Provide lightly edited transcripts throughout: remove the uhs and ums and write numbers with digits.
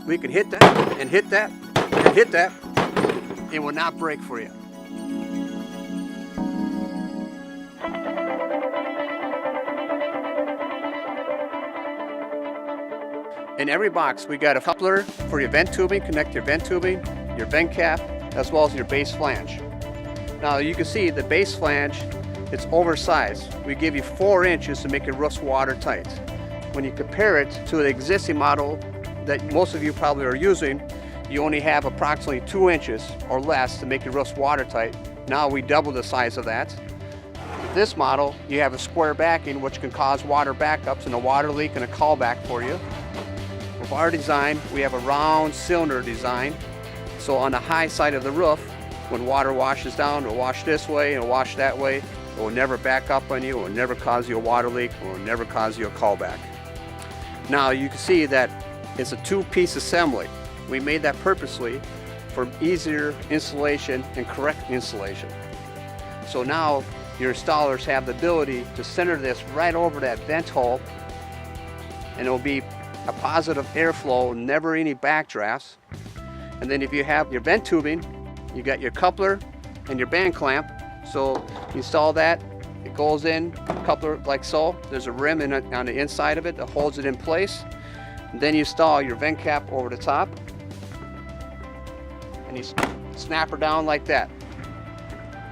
we can hit that and hit that and hit that. It will not break for you. In every box, we got a coupler for your vent tubing, connect your vent tubing, your vent cap, as well as your base flange. Now you can see the base flange, it's oversized. We give you 4 inches to make your roofs watertight. When you compare it to the existing model that most of you probably are using, you only have approximately 2 inches or less to make your roofs watertight. Now we double the size of that. With this model, you have a square backing, which can cause water backups and a water leak and a callback for you. With our design, we have a round cylinder design. So on the high side of the roof, when water washes down, it'll wash this way and wash that way. It will never back up on you, it will never cause you a water leak, it will never cause you a callback. Now you can see that it's a 2-piece assembly. We made that purposely for easier installation and correct installation. So now your installers have the ability to center this right over that vent hole, and it will be a positive airflow, never any backdrafts. And then if you have your vent tubing, you got your coupler and your band clamp. So you install that, it goes in, coupler like so. There's a rim on the inside of it that holds it in place. And then you install your vent cap over the top, and you snap her down like that.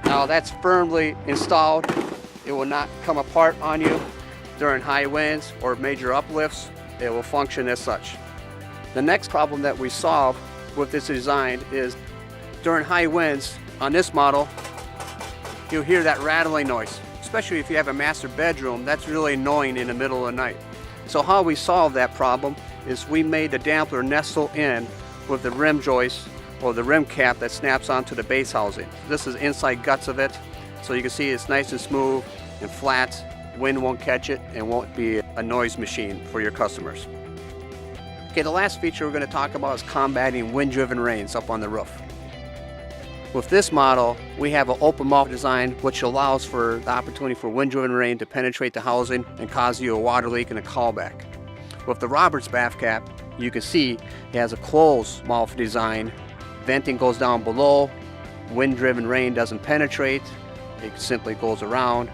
Now that's firmly installed. It will not come apart on you during high winds or major uplifts. It will function as such. The next problem that we solve with this design is during high winds on this model, you'll hear that rattling noise. Especially if you have a master bedroom, that's really annoying in the middle of the night. So how we solve that problem is we made the dampener nestle in with the rim joist or the rim cap that snaps onto the base housing. This is inside guts of it, so you can see it's nice and smooth and flat. Wind won't catch it and won't be a noise machine for your customers. Okay, the last feature we're going to talk about is combating wind-driven rains up on the roof. With this model, we have an open mouth design which allows for the opportunity for wind-driven rain to penetrate the housing and cause you a water leak and a callback. With the Roberts bath cap, you can see it has a closed mouth design. Venting goes down below, wind-driven rain doesn't penetrate, it simply goes around,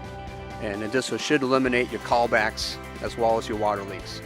and this should eliminate your callbacks as well as your water leaks.